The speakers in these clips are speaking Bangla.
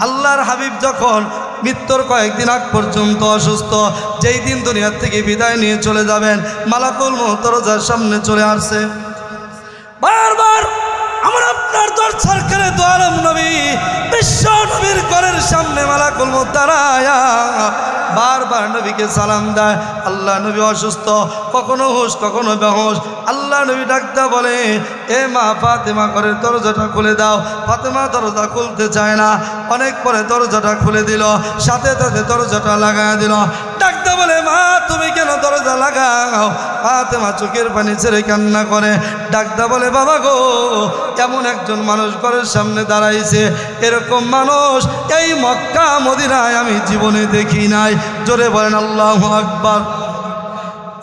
আল্লাহর হাবিব যখন মৃত্যুর কয়েকদিন আগ পর্যন্ত অসুস্থ, যেই দিন দুনিয়ার থেকে বিদায় নিয়ে চলে যাবেন, মালাকুল মউত দরজার সামনে চলে আসছে। বারবার আমার আপনার দরজার করে দোয়ারম নবী বিশ্ব নবীর ঘরের সামনে মালাকুল মউত দাঁড়ায়া বারবার নবীকে সালাম দেয়। আল্লাহ নবী অসুস্থ, কখনো হুঁশ কখনো বেহুশ। আল্লাহ নবী ডাকতে বলে, এ মা ফাতেমা ঘরের দরজাটা খুলে দাও। ফাতেমা দরজা খুলতে চায় না, অনেক পরে দরজাটা খুলে দিল, সাথে সাথে দরজাটা লাগায় দিল। ডাকতে বলে, মা তুমি কেন দরজা লাগাও? ফাতেমা চোখের পানি ছেড়ে কান্না করে। ডাকতে বলে, বাবা গো, এমন একজন মানুষ ঘরের সামনে দাঁড়াইছে, এরকম মানুষ এই মক্কা মদিনায় আমি জীবনে দেখি নাই। জোরে বলেন আল্লাহু আকবার।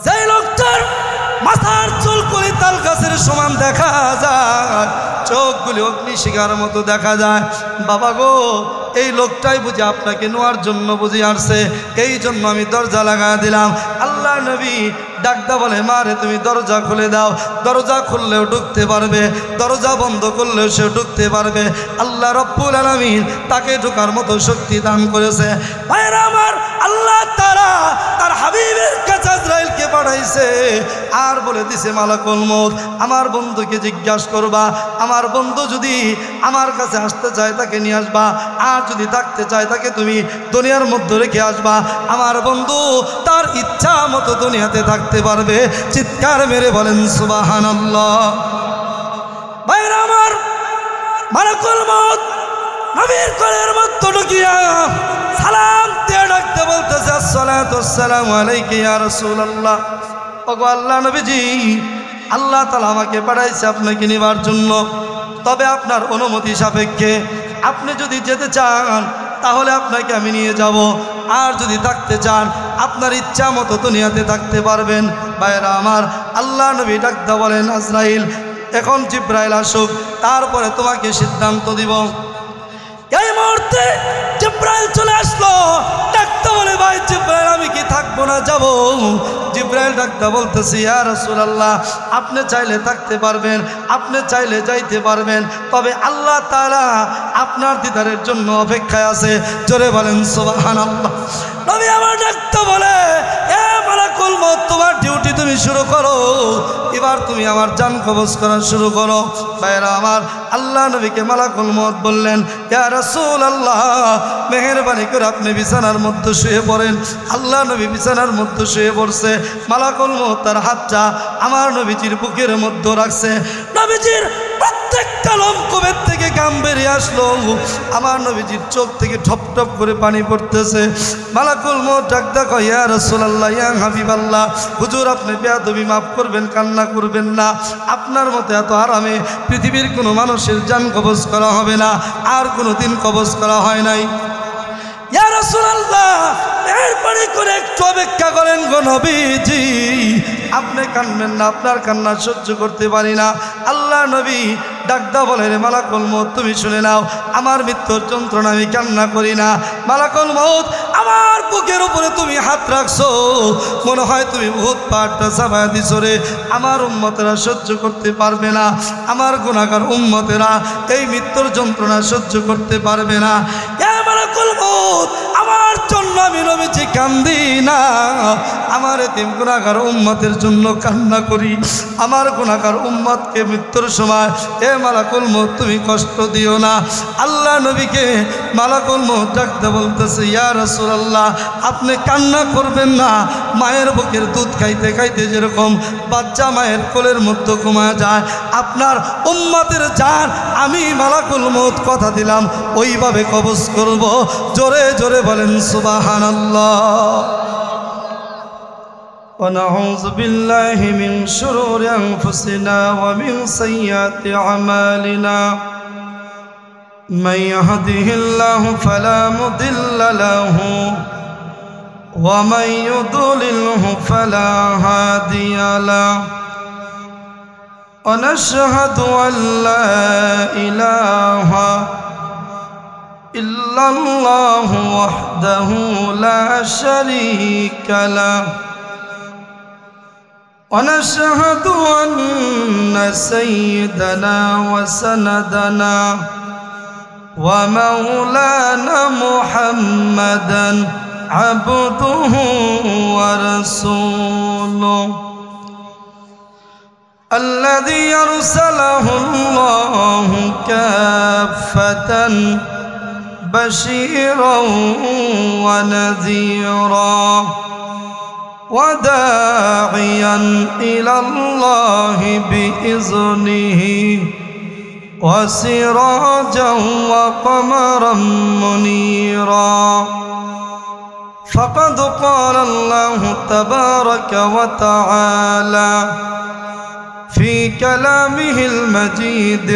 সেই লোকটার মাথার চুলগুলি তাল গাছের সমান দেখা যায়, চোখগুলি অগ্নিশিখার মতো দেখা যায়। বাবা গো, এই লোকটাই বুঝি আপনাকে নেওয়ার জন্য বুঝি আসছে, এই জন্য আমি দরজা লাগা দিলাম। আল্লাহ নবী ডাকদা বলে, মা রে তুমি দরজা খুলে দাও। দরজা খুললেও ঢুকতে পারবে, দরজা বন্ধ করলেও সে ঢুকতে পারবে। আল্লাহ রব্বুল আলামিন তাকে ঢোকার মতো শক্তি দান করেছে। ভাইরা আমার, আল্লাহ তাআলা তার হাবিবের কাছে আজরাইলকে পাঠাইছে আর বলে দিছে, মালাকুল মউত আমার বন্ধুকে জিজ্ঞাসা করবা, আমার বন্ধু যদি আমার কাছে আসতে চায় তাকে নিয়ে আসবা, আর যদি থাকতে চায় তাকে তুমি দুনিয়ার মধ্যে রেখে আসবা। আমার বন্ধু তার ইচ্ছা মতো দুনিয়াতে থাকতে পারবে। চিৎকার মেরে বলেন সুবহানাল্লাহ। ভাইরা আমার, মালাকুল মউত নবীর ঘরের মধ্যে ঢুকিয়া সালাম দিয়ে ডাকতে বলতেছে, আসসালাতু ওয়াসসালামু আলাইকা ইয়া রাসূলুল্লাহ। ওগো আল্লাহ নবীজি, আল্লাহ তাআলা আমাকে পাঠাইছে আপনাকে নেবার জন্য, তবে আপনার অনুমতি সাপেক্ষে। আপনি যদি যেতে চান তাহলে আপনাকে আমি নিয়ে যাব, আর যদি থাকতে চান আপনার ইচ্ছা মতো দুনিয়াতে থাকতে পারবেন। ভাইরা আমার, আল্লাহ নবী ডাকতে বলেন, আজরাইল এখন জিব্রাইল আসুক, তারপরে তোমাকে সিদ্ধান্ত দিব। এই মুহূর্তে জিব্রাইল চলে আসলো। ডাকতে বলে, ভাই জিব্রাইল আমি কি থাকবো না যাব? জিব্রাইল ডাকতে বলতেছি, ইয়া রাসূলুল্লাহ আপনি চাইলে থাকতে পারবেন, আপনি চাইলে যাইতে পারবেন, তবে আল্লাহ তাআলা আপনার দিদারের জন্য অপেক্ষায় আছে। জোরে বলেন সুবহানাল্লাহ। নবী আমার ডাকতে বলে, এ মালাকুল মউত তোমার ডিউটি তুমি শুরু করো, এবার তুমি আমার জান কবজ করা শুরু করো। ভাইরা আমার, আল্লাহ নবীকে মালাকুল মউত বললেন, ইয়া রাসূলুল্লাহ মেহেরবানি করে আপনি বিছানার মধ্যে শুয়ে পড়েন। আল্লাহ নবী বিছানার মধ্যে শুয়ে পড়ছে। মালাকুল মউত তার হাতটা আমার নবীজির বুকের মধ্যে রাখছে। নবীজির প্রত্যেকটা লোমকূপের থেকে ঘাম বেরিয়ে আসলো। আমার নবীজির চোখ থেকে ঠপ ঠপ করে পানি পড়তেছে। মালাকুল মউত ডাকতে কয়, ইয়া রাসূলুল্লাহ ইয়া হাবিবাল্লাহ, হুজুর আপনি বেয়াদবি মাফ করবেন, কান্না করবেন না। আপনার মতো এত আরামে পৃথিবীর কোনো মানুষের জান কবজ করা হবে না, আর কোনো দিন কবজ করা হয় নাই। ইয়া রাসূলুল্লাহ মেহেরবানি করে একটু অপেক্ষা করেন গো নবীজি, আপনি কাঁদবেন না, আপনার কান্না সহ্য করতে পারি না। আল্লাহ নবী ডাকদা বলে, রে মালাকুল মউত তুমি শুনে নাও, আমার মৃত্যুর যন্ত্রণা আমি কান্না করি না। মালাকুল মউত আমার বুকের উপরে তুমি হাত রাখছো, মনে হয় তুমি বহুত পাহাড়টা চাপায় দিছো রে। আমার উম্মতেরা সহ্য করতে পারবে না, আমার গুনাহগার উম্মতেরা এই মৃত্যুর যন্ত্রণা সহ্য করতে পারবে না। মালাকুল মউত আমার জন্য আমি নবীজি কান্দি না, আমার এতিম গুনাহগার উম্মতের জন্য কান্না করি। আমার গুনাহগার উম্মতকে মৃত্যুর সময় এ মালাকুল মউত তুমি কষ্ট দিও না। আল্লাহ নবীকে মালাকুল মউত ডাকতে বলতেছে, ইয়া রাসূলুল্লাহ আপনি কান্না করবেন না। মায়ের বুকের দুধ খাইতে খাইতে যেরকম বাচ্চা মায়ের কোলের মধ্যে ঘুমায় যায়, আপনার উম্মতের জান আমি মালাকুল মউত কথা দিলাম ওইভাবে কবজ করব। জোরে জোরে বলেন সুবহানাল্লাহ। ونعوذ بالله من شرور أنفسنا ومن سيئات أعمالنا من يهده الله فلا مضل له ومن يضلله فلا هادي له ونشهد أن لا إله إلا الله وحده لا شريك له ونشهد أن سيدنا وسندنا ومولانا محمدا عبده ورسوله الذي أرسله الله كافة بشيرا ونذيرا وداعيا إلى الله بإذنه وسراجا وقمرا منيرا فقد قال الله تبارك وتعالى في كلامه المجيد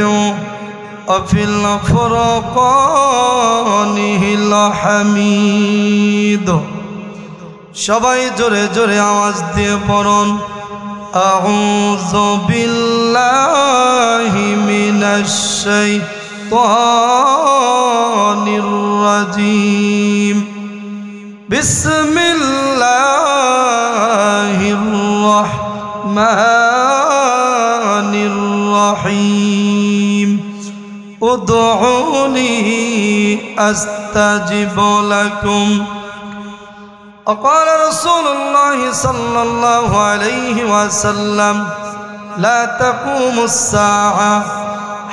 وفي الفرقانه الحميد সবাই জোরে জোরে আওয়াজ দিয়ে পড়ুন আউযু বিল্লাহি মিনাশ শাইতানির রাজীম বিসমিল্লাহির রাহমানির রহিম উদউনি আস্তাজিব লাকুম وقال رسول الله صلى الله عليه وسلم لا تقوم الساعة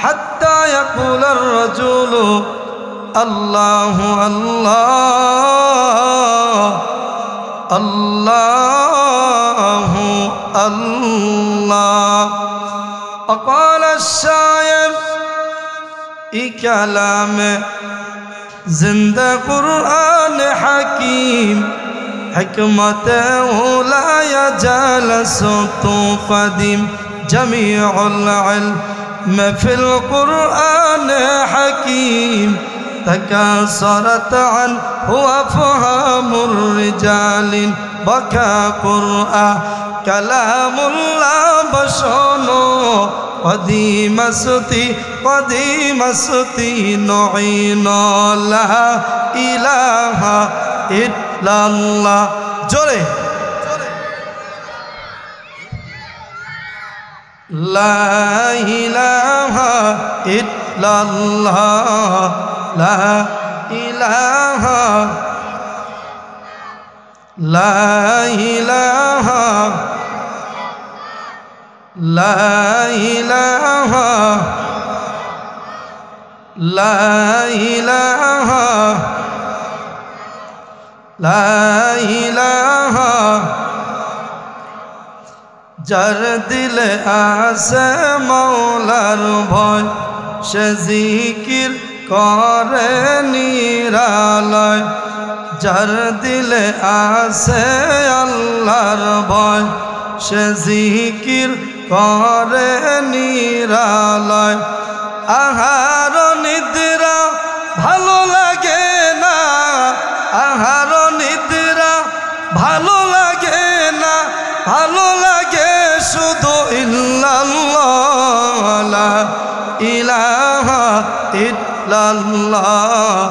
حتى يقول الرجل الله الله الله الله وقال الشاعر كلام زندہ قرآن حکیم حکمت لا يجالس قدیم جميع العلم في القرآن حكيم تكاثرت عنه أفهام الرجال بكى قرآن كلام الله بشنو قديم ستي نعين لا إله إلا الله جوري لا إله إلا الله لا إله لا إله لا إله لا إله لا إله যার দিলে আসে মৌলার ভয় সে জিকির করে নিরালয় যার দিলে আসে আল্লাহর ভয় সে জিকির করে নিরালয় আহার নিদ্রা ভালো লাগে না আহার নিদ্রা ভালো লাগে না ভালো লাগে শুধু ইল্লাল্লাহ লা ইলাহা ইল্লাল্লাহ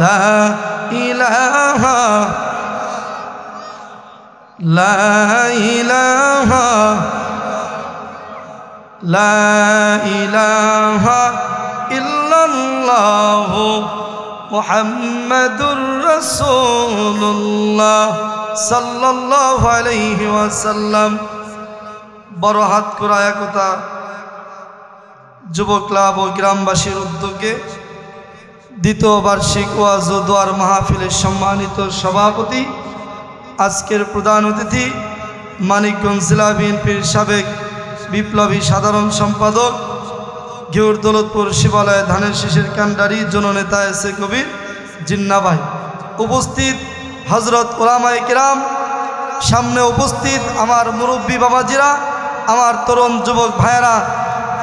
লা ইলাহা লা ইলাহা লা ইলাহা ইল্লাল্লাহ মুহাম্মাদুর রাসূলুল্লাহ সাল্লাল্লাহু আলাইহি ওয়াসাল্লাম। বড় হাতকড়া একতা যুব ক্লাব ও গ্রামবাসীর উদ্যোগে দ্বিতীয় বার্ষিক ওয়াজ ও দোয়ার মাহফিলের সম্মানিত সভাপতি, আজকের প্রধান অতিথি মানিকগঞ্জ জেলা বিএনপির সাবেক বিপ্লবী সাধারণ সম্পাদক ঘিউর দৌলতপুর শিবালয় ধানের শীষের কান্ডারি জননেতা এসে কবির জিন্না ভাই, উপস্থিত হজরত ওলামায়ে কিরাম, সামনে উপস্থিত আমার মুরব্বী বাবাজিরা, আমার তরুণ যুবক ভাইয়েরা,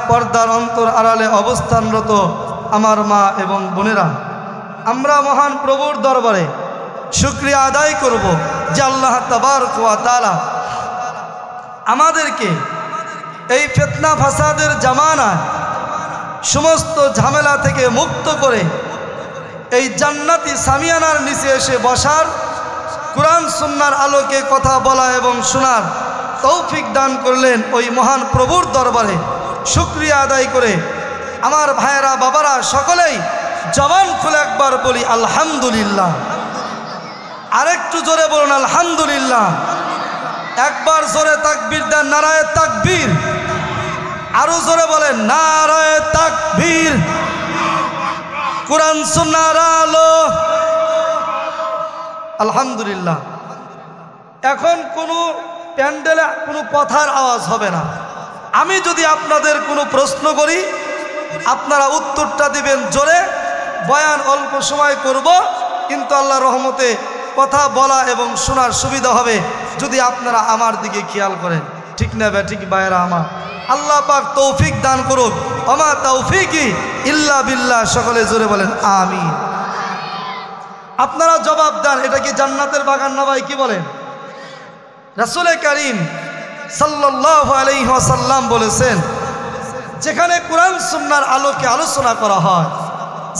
পর্দার অন্তর আড়ালে অবস্থানরত আমার মা এবং বোনেরা, আমরা মহান প্রভুর দরবারে শুকরিয়া আদায় করব যে আল্লাহ তাবারক ওয়া তাআলা আমাদেরকে এই ফিতনা ফাসাদের জামানায় সমস্ত ঝামেলা থেকে মুক্ত করে এই জান্নাতি সামিয়ানার নিচে এসে বসার, কুরআন সুন্নাহর আলোকে কথা বলা এবং শোনার তৌফিক দান করলেন। ওই মহান প্রভুর দরবারে শুকরিয়া আদায় করে আমার ভাইয়েরা বাবারা সকলেই জবান খুলে একবার বলি আলহামদুলিল্লাহ। আরেকটু জোরে বলুন আলহামদুলিল্লাহ। একবার জোরে তাকবীর দেন, নারায়ে তাকবীর। আরো জোরে বলেন নারায়ে তাকবীর। কোরআন সুন্নাহর আলো। আলহামদুলিল্লাহ। এখন কোনো প্যান্ডেলে কোনো কথার আওয়াজ হবে না। আমি যদি আপনাদের কোনো প্রশ্ন করি আপনারা উত্তরটা দিবেন জোরে। বয়ান অল্প সময় করব, কিন্তু আল্লাহর রহমতে কথা বলা এবং শোনার সুবিধা হবে যদি আপনারা আমার দিকে খেয়াল করেন। ঠিক না বে ঠিক ভাইরা আমার? আল্লাহ পাক তৌফিক দান করুক। ওমা তৌফিকি ইল্লা বিল্লাহ। সকলে জোরে বলেন আমিন। আপনারা জবাব দেন, এটা কি জান্নাতের বাগান না ভাই? কি বলেন? রাসূল করিম সাল্লাল্লাহু আলাইহি ওয়াসাল্লাম বলেছেন, যেখানে কোরআন সুন্নাহর আলোকে আলোচনা করা হয়,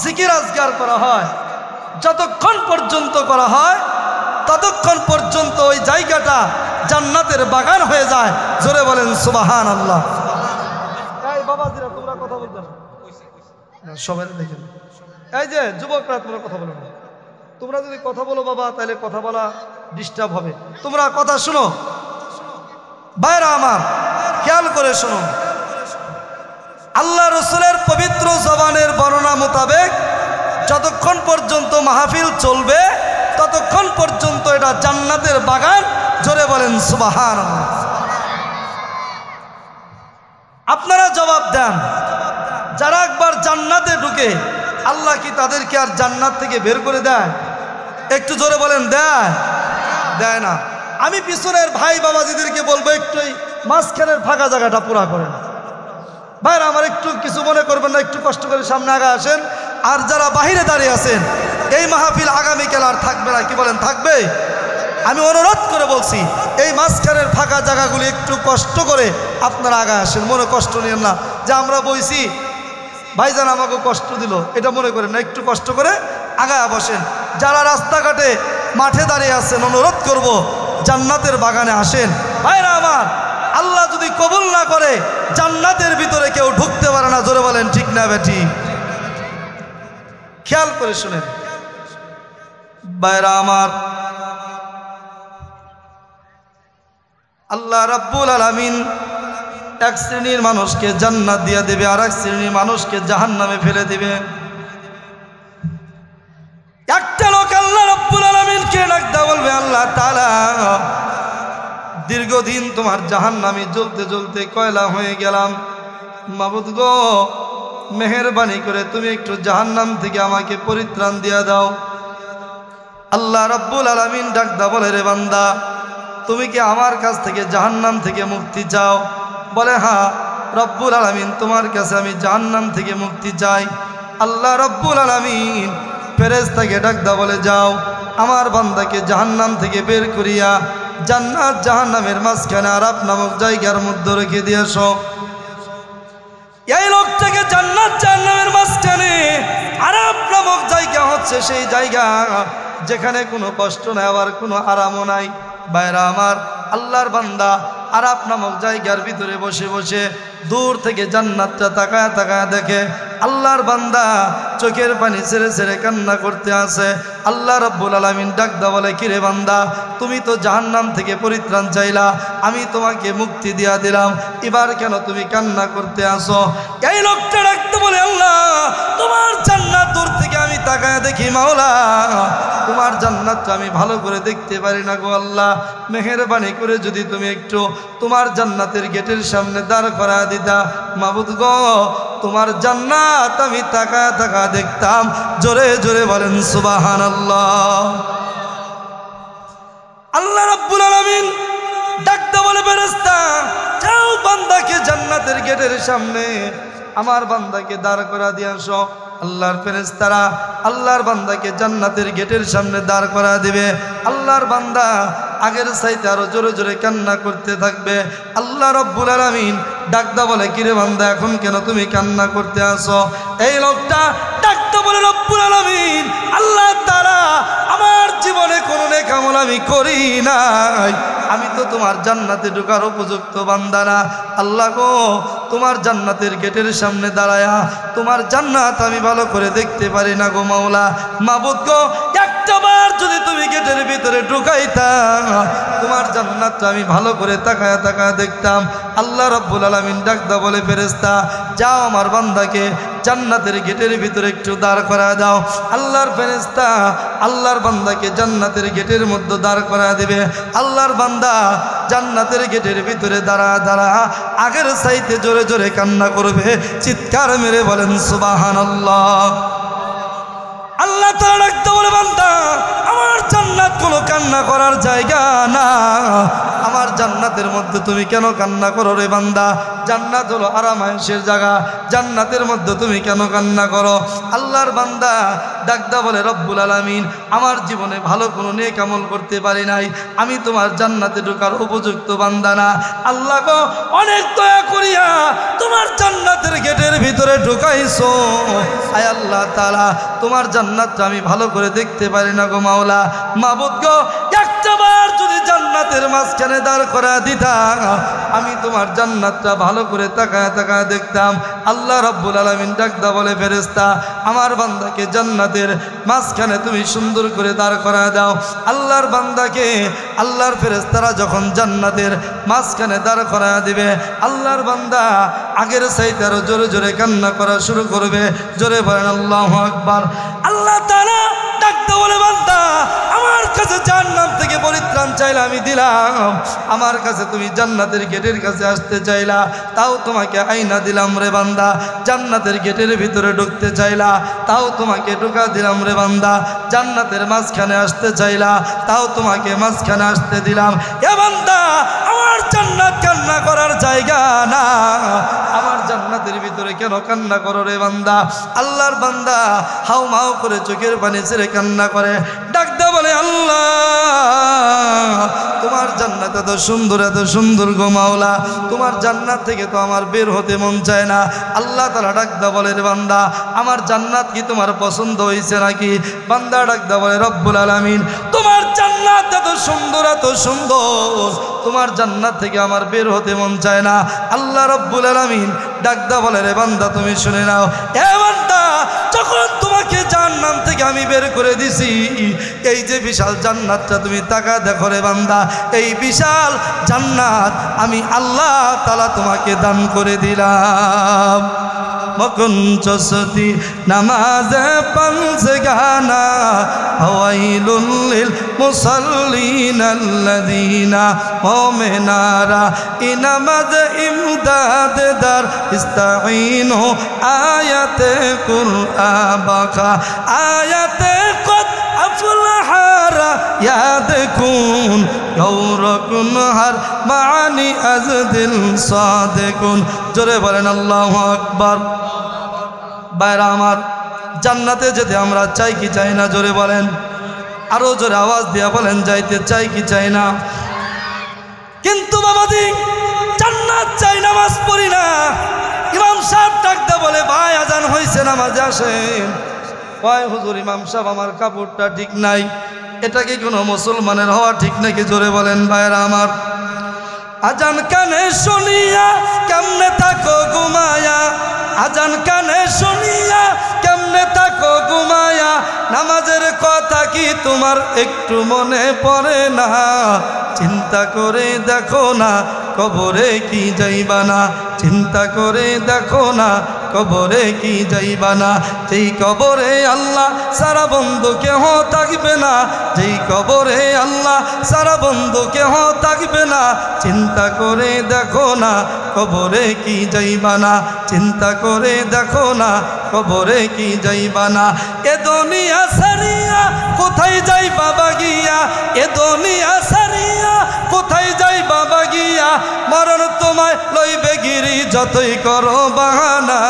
জিকির আজকার করা হয়, যতক্ষণ পর্যন্ত করা হয় ততক্ষণ পর্যন্ত ওই জায়গাটা জান্নাতের বাগান হয়ে যায়। জোরে বলেন সুবহানাল্লাহ। এই বাবাজিরা তোমরা কথা বলতে না, সবাই দেখেন। এই যে যুবকরা তোমরা কথা বলো না। তোমরা যদি কথা বলো বাবা তাহলে কথা বলা ডিস্টার্ব হবে। তোমরা কথা শুনো ভাইরা আমার, খেয়াল করে শুনো। আল্লাহ রসুলের পবিত্র জবানের বর্ণনা মোতাবেক যতক্ষণ পর্যন্ত মাহফিল চলবে ততক্ষণ পর্যন্ত এটা জান্নাতের বাগান। জোরে বলেন সুবহানাল্লাহ। আপনারা জবাব দেন, যারা একবার জান্নাতে ঢুকে আল্লাহ কি তাদেরকে আর জান্নাত থেকে বের করে দেয়? একটু জোরে বলেন দেয়? দেয় না। আমি পিছনের ভাই বাবাজিদেরকে বলবো একটু এই মাঝখানের ফাঁকা জায়গাটা পুরা করেন। ভাইরা আমার একটু কিছু মনে করবেন না, একটু কষ্ট করে সামনে আগে আসেন। আর যারা বাহিরে দাঁড়িয়ে আছেন, এই মাহফিল আগামীকাল আর থাকবে না। কি বলেন, থাকবে? আমি অনুরোধ করে বলছি এই মাঝখানের ফাঁকা জায়গাগুলি একটু কষ্ট করে আপনারা আগে আসেন। মনে কষ্ট নিয়েন না যে আমরা বইছি ভাইজান আমাকে কষ্ট দিল, এটা মনে করেন না। একটু কষ্ট করে আগায় বসেন। যারা রাস্তাঘাটে মাঠে দাঁড়িয়ে আছেন, অনুরোধ করব জান্নাতের বাগানে আসেন। ভাইরা আমার, আল্লাহ যদি কবুল না করে জান্নাতের ভিতরে কেউ ঢুকতে পারে না। জোরে বলেন ঠিক না বেটি? খেয়াল করে শুনেন ভাইরা আমার, আল্লাহ রাব্বুল আলামিন এক শ্রেণীর মানুষকে জান্নাত দিয়ে দেবে, আর এক শ্রেণীর মানুষকে জাহান্নামে ফেলে দিবে। একটা লোক আল্লাহ রাব্বুল আলামিনকে ডাকতে বলবে, আল্লাহ তাআলা দীর্ঘদিন তোমার জাহান্নামে জ্বলতে জ্বলতে কয়লা হয়ে গেলাম, মাবুদ গো মেহেরবানি করে তুমি একটু জাহান্নাম থেকে আমাকে পরিত্রাণ দিয়ে দাও। আল্লাহ রাব্বুল আলামিন ডাকতে বলে, রে বান্দা তুমি কি আমার কাছ থেকে জাহান্নাম থেকে মুক্তি চাও? বলে হ্যাঁ রব্বুল আলামিন, তোমার কাছে আমি জাহান্নাম থেকে মুক্তি চাই। আল্লাহ রব্বুল আলামিন ফেরেশতাকে ডাকতে বলে, যাও আমার বান্দাকে জাহান্নাম থেকে বের করিয়া জান্নাত জাহান্নামের মাঝখানে আরাফ নামক জায়গার মধ্যে রেখে দিয়ে আসো। এই লোকটাকে জান্নাত জাহান্নামের মাঝখানে আরাফ নামক জায়গা হচ্ছে সেই জায়গা যেখানে কোনো কষ্ট নাই, আবার কোনো আরামও নাই। বাইরা আমার, আল্লাহর বান্দা আরাফ নামক জায়গার ভিতরে বসে বসে দূর থেকে জান্নাতটা তাকায় তাকায় দেখে। আল্লাহর বান্দা চোখের পানি ছেড়ে ছেড়ে কান্না করতে আছে। আল্লাহ রাব্বুল আলামিন ডাকদা বলে, কিরে বান্দা তুমি তো জাহান্নাম থেকে পরিত্রাণ চাইলা, আমি তোমাকে মুক্তি দিয়া দিলাম, এবার কেন তুমি কান্না করতে আসো? এই লোকটা ডাকতে বলে, আল্লাহ তোমার জান্নাত দূর থেকে আমি তাকায় দেখি মাওলা, তোমার জান্নাতটা আমি ভালো করে দেখতে পারি না গো আল্লাহ। মেহেরবানি করে যদি তুমি একটু তোমার জান্নাতের গেটের সামনে দাঁড় করা দিতা, মাবুদ গো তোমার জান্নাত আমি তাকায় তাকায় দেখতাম। জোরে জোরে বলেন সুবহানাল্লাহ। আল্লাহ রাব্বুল আলামিন ডাকতে বলে, ফেরেশতা যাও বান্দাকে জান্নাতের গেটের সামনে আমার বান্দাকে দাঁড় করা দিয়ে আসো। আল্লাহর ফেরেশতারা আল্লাহর বান্দাকে জান্নাতের গেটের সামনে দাঁড় করা দিবে। আল্লাহর বান্দা আগের চাইতে আরো জোরে জোরে কান্না করতে থাকবে। আল্লাহ রাব্বুল আলামিন ডাকদা বলে, কিরে বান্দা এখন কেন তুমি কান্না করতে আসো? এই লোকটা ডাকতে বলে, রব্বুল আলামিন আল্লাহ তাআলা আমার জীবনে কোনো নেক আমল আমি করি নাই, আমি তো তোমার জান্নাতে ঢোকার উপযুক্ত বান্দা না। আল্লাহ গো তোমার জান্নাতের গেটের সামনে দাঁড়ায়া তোমার জান্নাত আমি ভালো করে দেখতে পারি না গো মাওলা। মাবুদ গো, একটাবার যদি তুমি গেটের ভিতরে ঢুকাইতা তোমার জান্নাতটা আমি ভালো করে তাকায়া তাকায়া দেখতাম। আল্লাহ রাব্বুল আলামিন ডাকদা বলে, ফেরেশতা যাও আমার বান্দাকে জান্নাতের গেটের ভিতরে একটু দাঁড় করা দাও। আল্লাহর ফেরেশতা আল্লাহর বান্দাকে জান্নাতের গেটের মধ্যে দাঁড় করা দিবে। আল্লাহর বান্দা জান্নাতের গেটের ভিতরে দাঁড়া দাঁড়া আগের চাইতে জোরে জোরে কান্না করবে। চিৎকার মেরে বলেন সুবহানাল্লাহ। আল্লাহ তাআলা ডাকতে বলে, বান্দা আমার জান্নাত কোনো কান্না করার জায়গা না। আমার জান্নাতের মধ্যে তুমি কেন কান্না করো রে বান্দা? জান্নাত হলো আরামায়েশের জায়গা, জান্নাতের মধ্যে তুমি কেন কান্না করো? আল্লাহর বান্দা ডাকদা বলে, রব্বুল আলামিন আমার জীবনে ভালো কোনো নেক আমল করতে পারি নাই, আমি তোমার জান্নাতে ঢোকার উপযুক্ত বান্দা না। আল্লাহ গো, অনেক দয়া করিয়া তোমার জান্নাতের গেটের ভিতরে ঢুকাইছো। আয় আল্লাহ তাআলা, তোমার জান্নাতটা আমি ভালো করে দেখতে পারি না গো মাওলা। মাবুদ গো, একটাবার যদি জান্নাতের মাঝখানে দাঁড় করা দিতা আমি তোমার জান্নাতটা ভালো করে তাকায় তাকায় দেখতাম। আল্লাহ রাব্বুল আলামিন ডাকদা বলে, ফেরেশতা আমার বান্দাকে জান্নাতের মাঝখানে তুমি সুন্দর করে দাঁড় করা দাও। আল্লাহর বান্দাকে আল্লাহর ফেরেশতারা যখন জান্নাতের মাঝখানে দাঁড় করা দিবে, আল্লাহর বান্দা আগের চাইতে আরো জোরে জোরে কান্না করা শুরু করবে। জোরে বলেন আল্লাহু আকবার। আল্লাহ তাআলা ডাকতে বলে, বান্দা আমার কাছে জান্নাত থেকে পরিত্রাণ চাইলা আমি দিলাম, আমার কাছে তুমি জান্নাতের গেটের কাছে আসতে চাইলা তাও তোমাকে আইনা দিলাম রে বান্দা। জান্নাতের গেটের ভিতরে ঢুকতে চাইলা তাও তোমাকে ঢোকা দিলাম রে বান্দা। জান্নাতের মাঝখানে আসতে চাইলা তাও তোমাকে মাঝখানে আসতে দিলাম। এ বান্দা আমার জান্নাত কান্না করার জায়গা না, আমার জান্নাতের ভিতরে কেন কান্না করো রে বান্দা? আল্লাহর বান্দা হাউ মাউ করে চোখের পানি ছেড়ে কান্না করে, ডাকতে বলে, আল্লাহ তোমার জান্নাত এত সুন্দর গো মাওলা, তোমার জান্নাত থেকে তো আমার বের হতে মন চায় না। আল্লাহ তাআলা ডাকদা বলে, রে বান্দা আমার জান্নাত কি তোমার পছন্দ হয়েছে নাকি? বান্দা ডাকদা বলে, রব্বুল আলামিন তোমার জান্নাত এত সুন্দর তোমার জান্নাত থেকে আমার বের হতে মন চায় না। আল্লাহ রব্বুল আলামিন ডাকদা বলে, রে বান্দা তুমি শুনে নাও, এ বান্দা যখন তোমাকে জান্নাত থেকে আমি বের করে দিছি, এই যে বিশাল জান্নাতটা তুমি তাকা দেখো রে বান্দা, এই বিশাল জান্নাত আমি আল্লাহ তাআলা তোমাকে দান করে দিলাম। মকুন চসতি নামাজে পঞ্চগানা ওয়াইলুল লিল মুসাল্লিন আল্লাযীনা মুমিনারা ইনামাজ ইমদাদ দার ইস্তাঈনু আয়াতে কুরআন বাকা আয়াতে কদ আফলাহারা ইয়াদ কুন গৌরকুন হার মানি আজদিল সাদেকুন। জোরে বলেন আল্লাহু আকবার। বাইরা আমার, জান্নাতে যেতে আমরা চাই কি চাই না? জোরে বলেন, আরো জোরে আওয়াজ দিয়া বলেন, যাইতে চাই কি চাই না? কিন্তু বাবাজি জান্নাত চাই, নামাজ পড়ি না। ইমাম সাহেব ডাকতে বলে, ভাই আজান হয়েছে নামাজে আসেন। কয় হুজুর ইমাম সাহেব আমার কাপড়টা ঠিক নাই। এটা কি কোনো মুসলমানের হওয়া ঠিক নাকি? জোরে বলেন ভাইরা আমার। আজান কানে শুনিয়া কেমনে থাকো ঘুমায়া, আজান কানে শুনিয়া কেমনে থাকো ঘুমায়া, নামাজের কথা কি তোমার একটু মনে পড়ে না? চিন্তা করে দেখো না কবরে কি যাইবা না, চিন্তা করে দেখো না কবরে কি যাইবা না। যেই কবরে আল্লাহ সারা বন্ধু কেহ থাকবে না, যেই কবরে আল্লাহ সারা বন্ধু কেহ থাকবে না, চিন্তা করে দেখো না কবরে কি যাইবা না, চিন্তা করে দেখো না কবরে কি যাইবা না। এ দুনিয়া সারিয়া কোথায় যাই বাবা গিয়া, এ দুনিয়া সারিয়া কোথায় যাই বাবা গিয়া, মরণ তোমায় লইবে গিরি যতই করো বাহানা,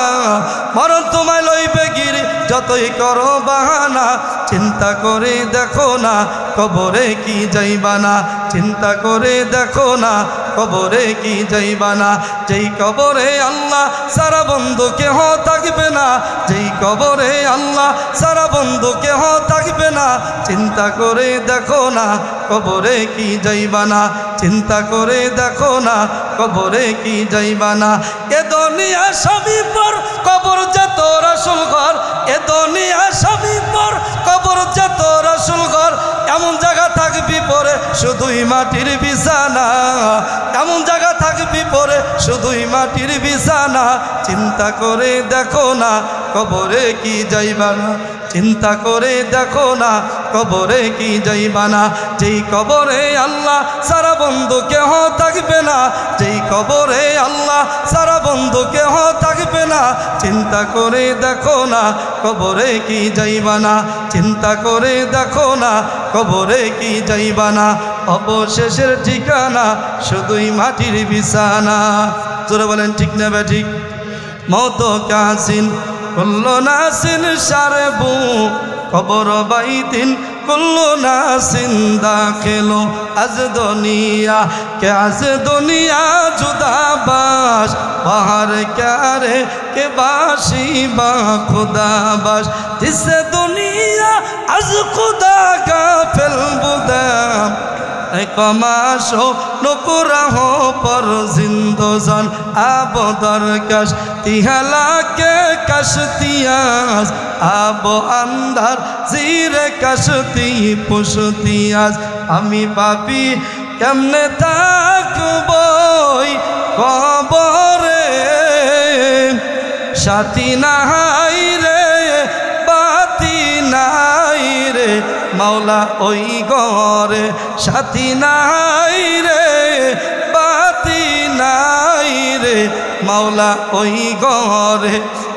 মরণ তোমায় লইবে গিরি যতই করো বাহানা। চিন্তা করে দেখো না কবরে কি যাইবা না, চিন্তা করে দেখো না কবরে কি যাইবা না। যেই কবরে আল্লাহ সারা বন্ধু কেহ থাকবে না, যেই কবরে আল্লাহ সারা বন্ধু কেহ থাকবে না, চিন্তা করে দেখো না কবরে কি যাইবা না, চিন্তা করে দেখো না কবরে কি যাইবা না। এ দুনিয়া সবই পর, কবর যে তোর আসল ঘর, এ দুনিয়া সবই পর, কবর যে তোর আসল ঘর। এমন জায়গা থাকবি পরে শুধুই মাটির বিছানা, এমন জায়গা থাকবি পরে শুধুই মাটির বিছানা। চিন্তা করে দেখো না কবরে কি যাইবা না, চিন্তা করে দেখো না কবরে কি যাইবা না। যেই কবরে আল্লাহ সারা বন্ধু কেহ থাকবে না, যেই কবরে আল্লাহ সারা বন্ধু কেহ থাকবে না, চিন্তা করে দেখো না কবরে কি যাইবা না, চিন্তা করে দেখো না কবরে কি যাইবা না। অবশেষের ঠিকানা শুধুই মাটির বিছানা। জোরে বলেন ঠিক না ঠিক? মত কাসিন কুল্লু নাসিন শারবু কবর বাইতিন কুল্লু নাসিন দাখিলু। আজ দুনিয়া কে আজ দুনিয়া জুদা বাস, বাহার ক্যারে কে বাসি বা খুদা বাস। জিসে দুনিয়া আজ খুদা গাফিল বুদাম, কমাশো নকুরাহো পর জিন্দোজান আবদর কাশ তিহালা কে কাশতিয়াস আবো আন্ধার জিরে কাশতি পুষতিয়াস। আমি পাপি কেমনে থাকবই কবরে, সাথী নাই রে বাতি নাই রে মাওলা ওই ঘরে, সাথী নাই রে বাতি নাই রে মাওলা ওই ঘরে।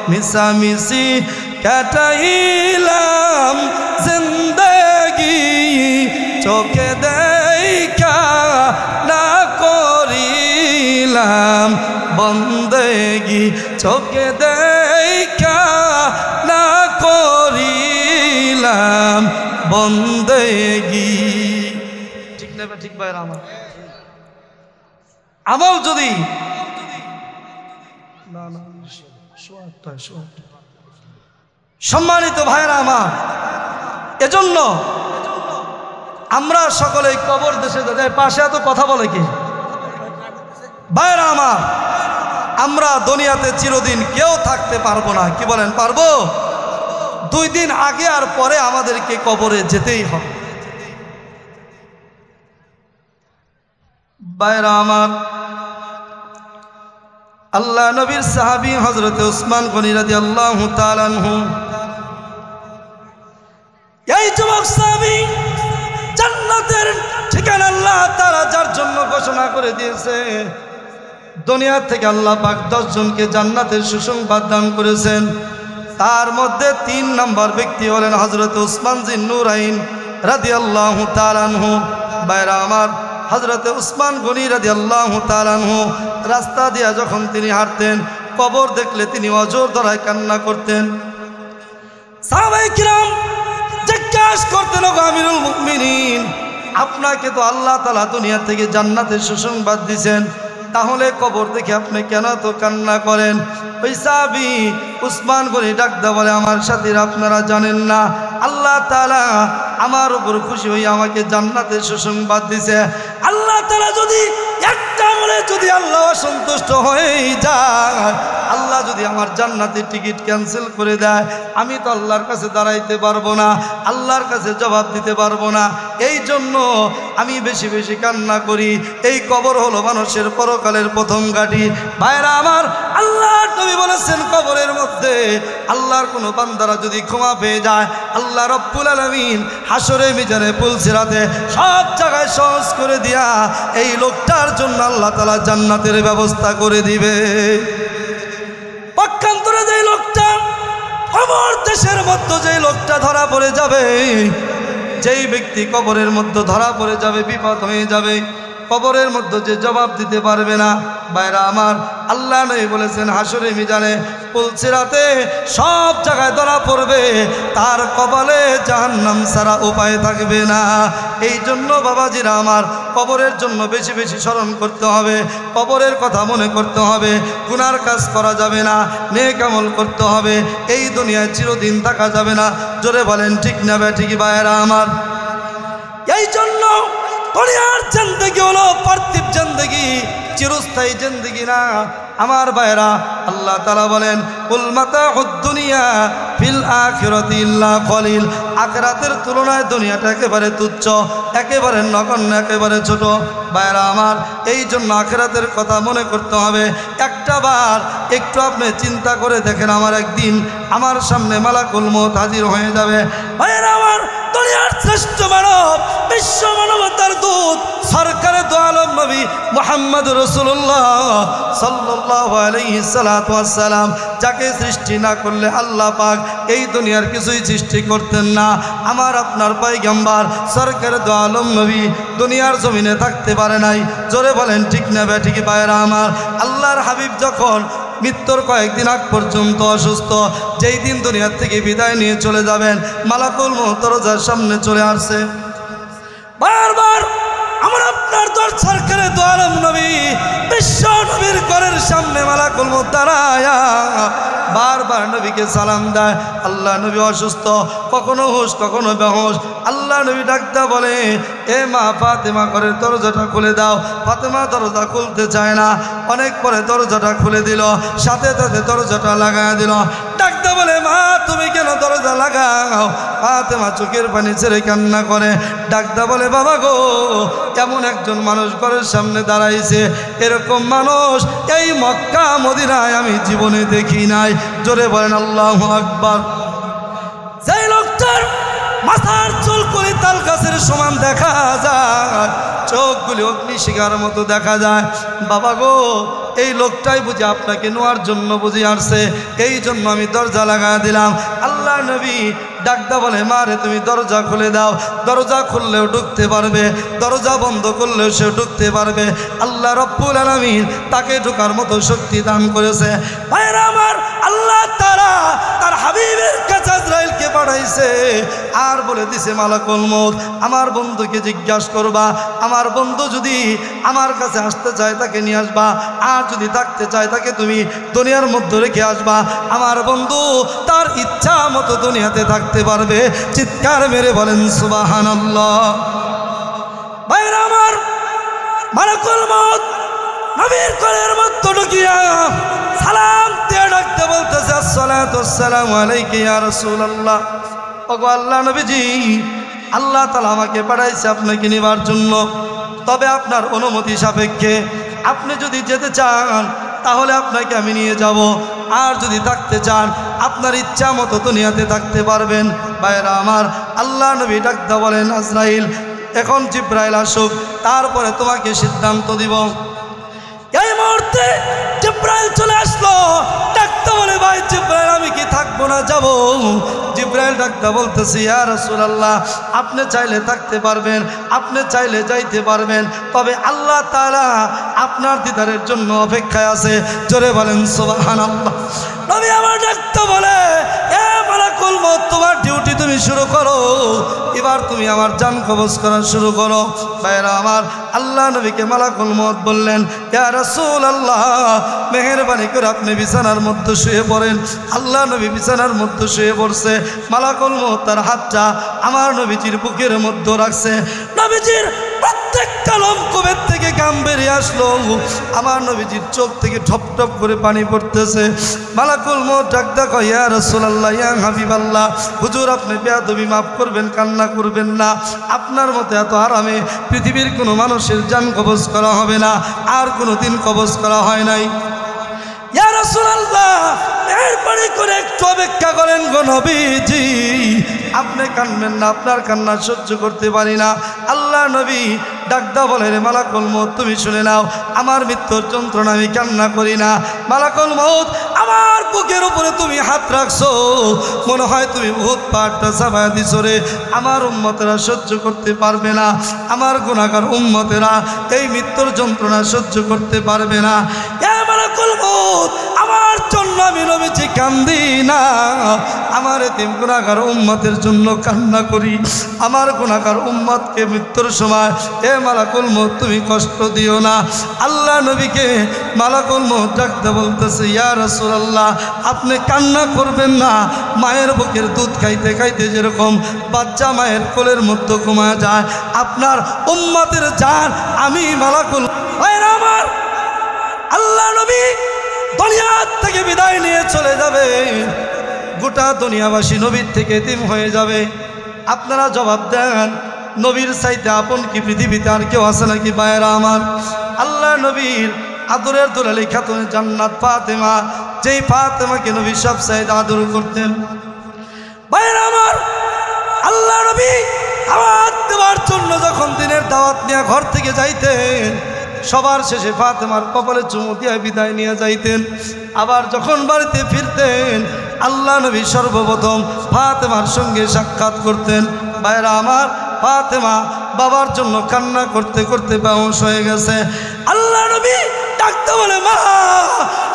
মিশামিশি কাটাইলাম জিন্দেগি, চোখে দেখা না করিলাম বন্দেগি, চোখে দেখা না করিলাম বন্দেগি। ঠিক না ঠিক ভাইরা আমার? আমল যদি না না সম্মানিত ভাইরা আমার, এজন্য আমরা সকলে কবর দেশে যাই। পাশে এত কথা বলে কি ভাইরা আমার? আমরা দুনিয়াতে চিরদিন কেউ থাকতে পারবো না। কি বলেন পারবো? 2 দিন আগে আর পরে আমাদেরকে কবরে যেতেই হবে। ভাইরা আমার, আল্লাহ নবীর সাহাবী হযরত উসমান গনি রাদিয়াল্লাহু তাআলা আনহু, এই যুবক সাহাবী জান্নাতের ঠিকানা আল্লাহ তাআলা যার জন্য ঘোষণা করে দিয়েছে, দুনিয়া থেকে আল্লাহ পাক 10 জনকে জান্নাতের সুসংবাদ দান করেছেন। তার মধ্যে 3 নম্বর ব্যক্তি হলেন হযরত উসমান জিন নুরাইন রাদিয়াল্লাহু তাআলা আনহু। ভাইরা আমার, হযরত উসমান গনি রাদিয়াল্লাহু তাআলা আনহু রাস্তা দিয়ে যখন তিনি হাঁটতেন, কবর দেখলে তিনি অজর ধরায় কান্না করতেন। সাহাবায়ে কিরাম জিজ্ঞাসা করতেন, ওগো আমিরুল মুমিনিন, আপনাকে তো আল্লাহ তাআলা দুনিয়া থেকে জান্নাতের সুসংবাদ দিয়েছেন, তাহলে কবর দেখে আপনি কেন তো কান্না করেন? ওই সাহাবী উসমান গনি ডাকদা বলে, আমার সাথীরা আপনারা জানেন না, আল্লাহ তাআলা আমার উপর খুশি হয়ে আমাকে জান্নাতের সুসংবাদ দিয়েছে। আল্লাহ তাআলা যদি একটা আমলে যদি আল্লাহ অসন্তুষ্ট হয়ে যায়, আল্লাহ যদি আমার জান্নাতের টিকিট ক্যান্সেল করে দেয়, আমি তো আল্লাহর কাছে দাঁড়াইতে পারবো না, আল্লাহর কাছে জবাব দিতে পারবো না। এই জন্য আমি বেশি বেশি কান্না করি। এই কবর হলো মানুষের পরকালের প্রথম ঘাঁটি। ভাইরা আমার, আল্লাহর নবী বলেছেন, কবরের মধ্যে আল্লাহর কোনো বান্দারা যদি ক্ষমা পেয়ে যায়, আল্লাহ রব্বুল আলামিন হাসরে মিজানে পুলসিরাতে সব জায়গায় সহজ করে দিয়া এই লোকটার জন্য আল্লাহ তাআলা জান্নাতের ব্যবস্থা করে দিবে। পক্ষান্তরে যেই লোকটা কবর দেশের মধ্যে যেই লোকটা ধরা পড়ে যাবে, যেই ব্যক্তি কবরের মধ্যে ধরা পড়ে যাবে, বিপদ হয়ে যাবে, কবরের মধ্যে যে জবাব দিতে পারবে না। ভাইরা আমার, আল্লাহ নবী বলেছেন হাসরে মিজানে পুলসিরাতে সব জায়গায় ধরা পড়বে, তার কপালে জাহান্নাম ছাড়া উপায় থাকবে না। এই জন্য বাবাজিরা আমার, কবরের জন্য বেশি বেশি স্মরণ করতে হবে, কবরের কথা মনে করতে হবে। গুনার কাজ করা যাবে না, নেক আমল করতে হবে। এই দুনিয়ায় চিরদিন থাকা যাবে না। জোরে বলেন ঠিক না বেঠিক ভাইরা আমার? এই জন্য দুনিয়ার জিন্দেগি হলো পার্থিব জিন্দেগি, চিরস্থায়ী জিন্দেগি না। আমার ভাইরা, আল্লাহ তাআলা বলেন কুল মাতাউদ দুনিয়া ফিল আখিরাতি ইল্লা কলিল। আখিরাতের তুলনায় দুনিয়াটা একেবারে তুচ্ছ, একেবারে নগণ্য, একেবারে ছোট। ভাইরা আমার, এই জন্য আখিরাতের কথা মনে করতে হবে। একটা বার একটু আপনি চিন্তা করে দেখেন, আমার একদিন আমার সামনে মালাকুল মউত হাজির হয়ে যাবে। ভাইরা আমার, দুনিয়ার শ্রেষ্ঠ মানব, বিশ্ব মানবতার দূত, সরকারে দু আলম নবী মুহাম্মদ রাসূলুল্লাহ সাল্লাল্লাহু আলাইহি সাল্লাতু ওয়াস সালাম, যাকে সৃষ্টি না করলে আল্লাহ পাক এই দুনিয়ার কিছুই সৃষ্টি করতেন না। আমার আপনার পয়গম্বর সরকারে দু আলম নবী দুনিয়ার জমিনে থাকতে পারে নাই। জোরে বলেন ঠিক না বেঠিক ভাইরা আমার? আল্লাহর হাবিব যখন মৃত্যুর কয়েকদিন আগ পর্যন্ত অসুস্থ, যেই দিন দুনিয়ার থেকে বিদায় নিয়ে চলে যাবেন, মালাকুল মউত দরজার সামনে চলে আসছে। বারবার আমার আপনার দর সরকারে দু আলম নবী বিশ্ব নবীর ঘরের সামনে মালাকুল মউত দাঁড়ায়া বারবার নবীকে সালাম দেয়। আল্লাহ নবী অসুস্থ, কখনো হুঁশ কখনো বেহুশ। আল্লাহ নবী ডাকতে বলে, এ মা ফাতেমা, ঘরের দরজাটা খুলে দাও। ফাতেমা দরজা খুলতে চায় না। অনেক পরে দরজাটা খুলে দিল, সাথে সাথে দরজাটা লাগায় দিল। ডাকতে বলে, মা তুমি কেন দরজা লাগাও? ফাতেমা চোখের পানি ছেড়ে কান্না করে। ডাকতে বলে, বাবা গো, এমন একজন মানুষ ঘরের সামনে দাঁড়াইছে, এরকম মানুষ এই মক্কা মদিনায় আমি জীবনে দেখি নাই। জোরে বলেন আল্লাহু আকবার। সেই লোকটার মাথার চুলগুলি তাল গাছের সমান দেখা যায়, চোখগুলি অগ্নিশিখার মতো দেখা যায়। বাবা গো, এই লোকটাই বুঝি আপনাকে নেওয়ার জন্য বুঝি আসছে, এই জন্য আমি দরজা লাগা দিলাম। আল্লাহ নবী ডাকদা বলে, মা রে তুমি দরজা খুলে দাও। দরজা খুললেও ঢুকতে পারবে, দরজা বন্ধ করলেও সে ঢুকতে পারবে। আল্লাহ রব্বুল আলামিন তাকে ঢোকার মতো শক্তি দান করেছে। ভাইরা আমার, আল্লাহ তাআলা তার হাবিবের কাছে আজরাইলকে পাঠাইছে আর বলে দিছে, মালাকুল মউত আমার বন্ধুকে জিজ্ঞাসা করবা, আমার বন্ধু যদি আমার কাছে আসতে চায় তাকে নিয়ে আসবা, আর যদি থাকতে চায় তাকে তুমি দুনিয়ার মধ্যে রেখে আসবা। আমার বন্ধু তার ইচ্ছা মতো দুনিয়াতে থাকতে পারবে। চিৎকার মেরে বলেন সুবহানাল্লাহ। ভাইরা আমার, মালাকুল মউত নবীর ঘরের মধ্যে ঢুকিয়া সালাম দিয়ে ডাকতে বলতেছে, আসসালাতু ওয়াসসালামু আলাইকা ইয়া রাসূলুল্লাহ। ওগো আল্লাহ নবীজি, আল্লাহ তাআলা আমাকে পাঠাইছে আপনাকে নেবার জন্য, তবে আপনার অনুমতি সাপেক্ষে। আপনি যদি যেতে চান তাহলে আপনাকে আমি নিয়ে যাব, আর যদি থাকতে চান আপনার ইচ্ছা মতো দুনিয়াতে থাকতে পারবেন। ভাইরা আমার, আল্লাহ নবী ডাকতে বলেন, আজরাইল এখন জিব্রাইল আসুক, তারপরে তোমাকে সিদ্ধান্ত দিব। এই মুহূর্তে জিব্রাইল চলে আসলো। ডাকতে বলে, ভাই জিব্রাইল আমি কি থাকবো না যাব? জিব্রাইল ডাকতে বলতেছে, ইয়া রাসূলুল্লাহ আপনি চাইলে থাকতে পারবেন, আপনি চাইলে যাইতে পারবেন, তবে আল্লাহ তাআলা আপনার দিদারের জন্য অপেক্ষায় আছে। জোরে বলেন সুবহানাল্লাহ। নবী আমার ডাকতে বলে, এ মালাকুল মউত তোমার ডিউটি তুমি শুরু করো, এবার তুমি আমার জান কবজ করা শুরু করো। ভাইরা আমার, আল্লাহ নবীকে মালাকুল মউত বললেন, ইয়া রাসূলুল্লাহ মেহেরবানি করে আপনি বিছানার মধ্যে শুয়ে পড়েন। আল্লাহ নবী বিছানার মধ্যে শুয়ে পড়ছে। মালাকুল মউত তার হাতটা আমার নবীজির বুকের মধ্যে রাখছে। নবীজির প্রত্যেকটা লোমকূপের থেকে ঘাম বেরিয়ে আসলো। আমার নবীজির চোখ থেকে ঠপ ঠপ করে পানি পড়তেছে। মালাকুল মউত ডাকতে কয়, ইয়া রাসূলুল্লাহ, ইয়া হাবিবাল্লাহ, হুজুর আপনি বেয়াদবি মাফ করবেন, কান্না করবেন না। আপনার মতো এত আরামে পৃথিবীর কোনো মানুষের জান কবজ করা হবে না, আর কোনো দিন কবজ করা হয় নাই। ইয়া রাসূলুল্লাহ মেহেরবানি করে একটু অপেক্ষা করেন গো নবীজি, আপনি কাঁদবেন না, আপনার কান্না সহ্য করতে পারি না। আল্লাহ নবী ডাকদা বলেন, মালাকুল মউত তুমি শুনে নাও, আমার মৃত্যুর যন্ত্রণা আমি কান্না করি না। মালাকুল মউত আমার বুকের উপরে তুমি হাত রাখছো, মনে হয় তুমি বহুত পাহাড়টা চাপায়া দিছো রে। আমার উম্মতেরা সহ্য করতে পারবে না, আমার গুনাহগার উম্মতেরা এই মৃত্যুর যন্ত্রণা সহ্য করতে পারবে না। এ মালাকুল মউত, আমার জন্য আমি নবীজি কান্দি না, আমার এতিম গুনাহগার উম্মতের জন্য কান্না করি। আমার গুনাহগার উম্মতকে মৃত্যুর সময় এ মালাকুল মউত তুমি কষ্ট দিও না। আল্লাহ নবীকে মালাকুল মউত ডাকতে বলতেছে, ইয়া রাসূলুল্লাহ, আপনি কান্না করবেন না। মায়ের বুকের দুধ খাইতে খাইতে যেরকম বাচ্চা মায়ের কোলের মধ্যে ঘুমায় যায়, আপনার উম্মতের জান আমি মালাকুল আমার আল্লাহ নবী দুনিয়া থেকে বিদায় নিয়ে চলে যাবে, গোটা দুনিয়াবাসী নবীর থেকে এতিম হয়ে যাবে। আপনারা জবাব দেন, নবীর চাইতে আপন কি পৃথিবীতে আর কেউ আছে নাকি? ভাইয়েরা আমার, আল্লাহ নবীর আদরের দুলালি খাতুন জান্নাত ফাতেমা, যেই ফাতেমাকে নবী সব চাইতে আদর করতেন। ভাইয়েরা আমার, আল্লাহ নবী দাওয়াত দেওয়ার জন্য যখন দিনের দাওয়াত নিয়ে ঘর থেকে যাইতেন, সবার শেষে ফাতেমার কপালে চুমু দিয়ে বিদায় নিয়ে যাইতেন। আবার যখন বাড়িতে ফিরতেন, আল্লাহ নবী সর্বপ্রথম ফাতেমার সঙ্গে সাক্ষাৎ করতেন। ভাইরা আমার, ফাতেমা বাবার জন্য কান্না করতে করতে বেহুশ হয়ে গেছে। আল্লাহ নবী ডাকতে বলে, মা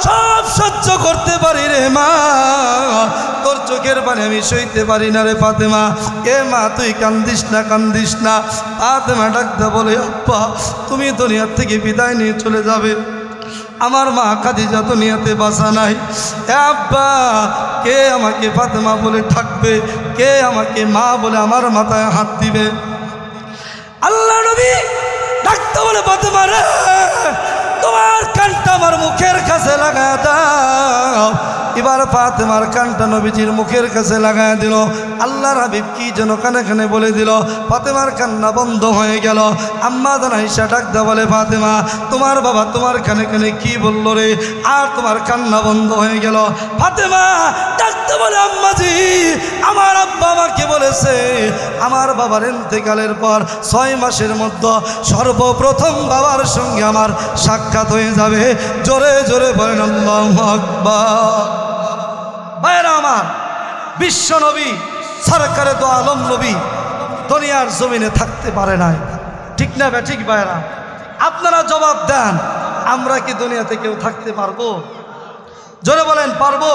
সব সহ্য করতে পারি রে মা, তোর চোখের পানি আমি সইতে পারি না রে ফাতেমা। এ মা তুই কান্দিস না, কান্দিস না। ফাতেমা ডাকতে বলে, আব্বা তুমি দুনিয়ার থেকে বিদায় নিয়ে চলে যাবে, আমার মা খাদিজা দুনিয়াতে বাঁচা নাই। আব্বা কে আমাকে ফাতেমা বলে থাকবে, কে আমাকে মা বলে আমার মাথায় হাত দিবে? আল্লাহ নবী ডাকতে বলে, ফাতেমা রে, তোমার কানটা আমার মুখের কাছে লাগায় দাও। এবার ফাতেমার কানটা নবীজির মুখের কাছে লাগায় দিল। আল্লাহর হাবিব কি যেন কানে কানে বলে দিল, ফাতেমার কান্না বন্ধ হয়ে গেল। আম্মা জান আয়েশা ডাকতে বলে, ফাতেমা তোমার বাবা তোমার কানে কানে কি বললো রে, আর তোমার কান্না বন্ধ হয়ে গেল? ফাতেমা ডাকতে বলে, আম্মাজি আমার আব্বা আমাকে বলেছে আমার বাবার ইন্তেকালের পর 6 মাসের মধ্যে সর্বপ্রথম বাবার সঙ্গে আমার সাক্ষাৎ হয়ে যাবে। জোরে জোরে বলেন আল্লাহু আকবার। ভাইরা আমার, বিশ্ব নবী সরকারে দো আলম নবী দুনিয়ার জমিনে থাকতে পারে নাই, ঠিক না ঠিক? ভাইরা আপনারা জবাব দেন, আমরা কি দুনিয়াতে কেউ থাকতে পারবো? জোরে বলেন, পারবো?